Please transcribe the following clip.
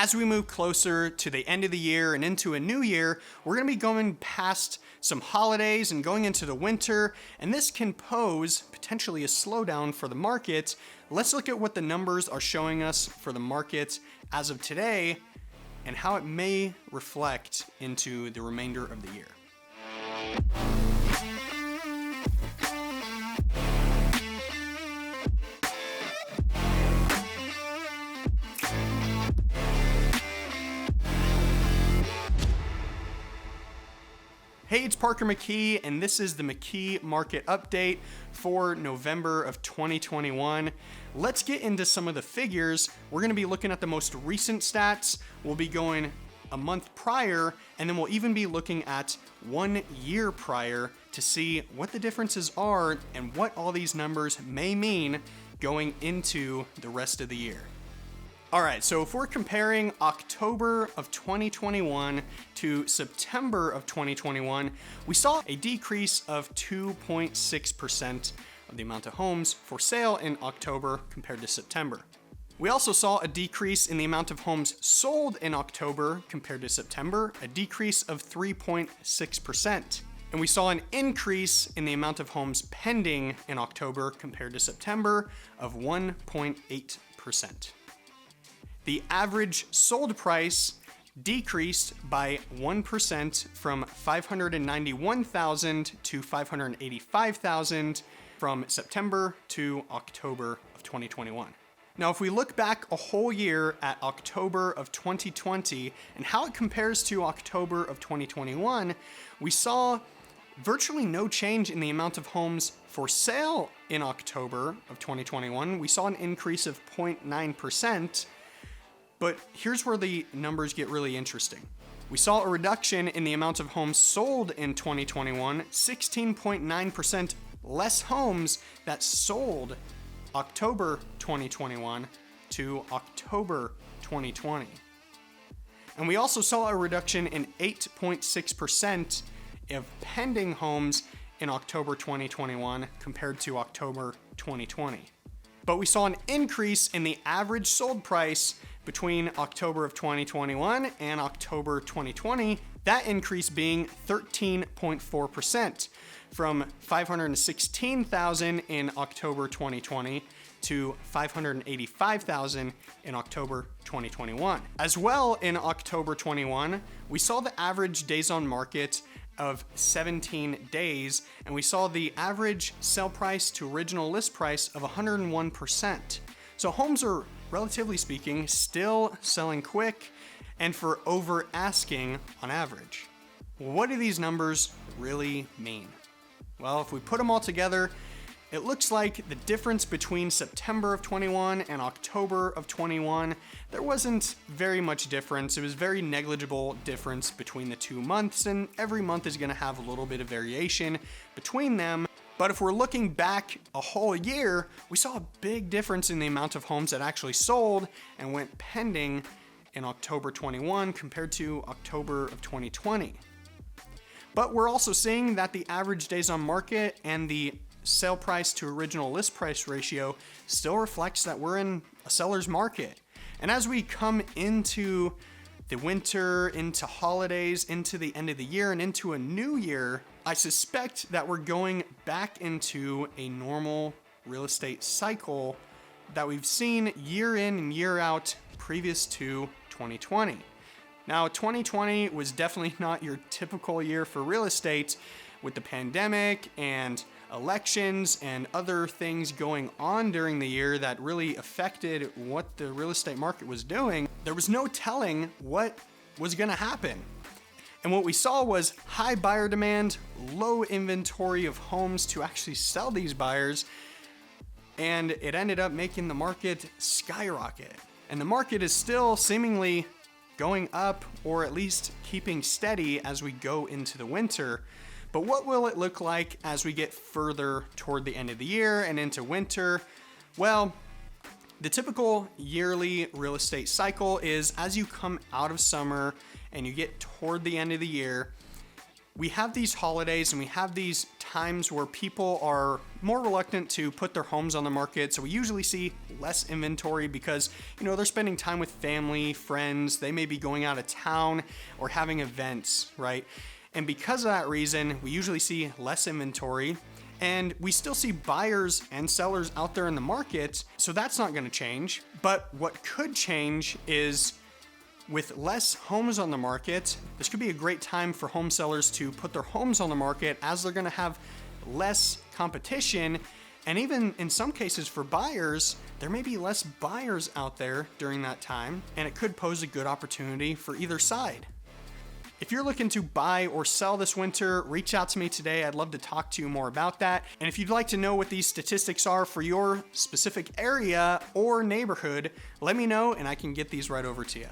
As we move closer to the end of the year and into a new year, we're going to be going past some holidays and going into the winter, and this can pose potentially a slowdown for the market. Let's look at what the numbers are showing us for the market as of today and how it may reflect into the remainder of the year. Hey, it's Parker McKee, and this is the McKee Market Update for November of 2021. Let's get into some of the figures. We're going to be looking at the most recent stats. We'll be going a month prior, and then we'll even be looking at 1 year prior to see what the differences are and what all these numbers may mean going into the rest of the year. All right, so if we're comparing October of 2021 to September of 2021, we saw a decrease of 2.6% of the amount of homes for sale in October compared to September. We also saw a decrease in the amount of homes sold in October compared to September, a decrease of 3.6%. And we saw an increase in the amount of homes pending in October compared to September of 1.8%. The average sold price decreased by 1% from $591,000 to $585,000 from September to October of 2021. Now, if we look back a whole year at October of 2020 and how it compares to October of 2021, we saw virtually no change in the amount of homes for sale in October of 2021. We saw an increase of 0.9%. But here's where the numbers get really interesting. We saw a reduction in the amount of homes sold in 2021, 16.9% less homes that sold October 2021 to October 2020. And we also saw a reduction in 8.6% of pending homes in October 2021 compared to October 2020. But we saw an increase in the average sold price between October of 2021 and October 2020, that increase being 13.4%, from $516,000 in October 2020 to $585,000 in October 2021. As well, in October 21, we saw the average days on market of 17 days, and we saw the average sale price to original list price of 101%. So homes are, relatively speaking, still selling quick and for over asking on average. What do these numbers really mean? Well, if we put them all together, it looks like the difference between September of 21 and October of 21, there wasn't very much difference. It was very negligible difference between the 2 months, and every month is going to have a little bit of variation between them. But if we're looking back a whole year, we saw a big difference in the amount of homes that actually sold and went pending in October 21 compared to October of 2020. But we're also seeing that the average days on market and the sale price to original list price ratio still reflects that we're in a seller's market. And as we come into the winter, into holidays, into the end of the year, and into a new year, I suspect that we're going back into a normal real estate cycle that we've seen year in and year out previous to 2020. Now, 2020 was definitely not your typical year for real estate, with the pandemic and elections and other things going on during the year that really affected what the real estate market was doing. There was no telling what was going to happen. And what we saw was high buyer demand, low inventory of homes to actually sell these buyers, and it ended up making the market skyrocket. And the market is still seemingly going up, or at least keeping steady as we go into the winter. But what will it look like as we get further toward the end of the year and into winter? Well, the typical yearly real estate cycle is as you come out of summer and you get toward the end of the year, We have these holidays and we have these times where people are more reluctant to put their homes on the market. So we usually see less inventory because, they're spending time with family, friends, they may be going out of town or having events, right? And because of that reason, we usually see less inventory. And we still see buyers and sellers out there in the market, so that's not gonna change. But what could change is with less homes on the market, this could be a great time for home sellers to put their homes on the market as they're gonna have less competition. And even in some cases for buyers, there may be less buyers out there during that time, and it could pose a good opportunity for either side. If you're looking to buy or sell this winter, reach out to me today. I'd love to talk to you more about that. And if you'd like to know what these statistics are for your specific area or neighborhood, let me know and I can get these right over to you.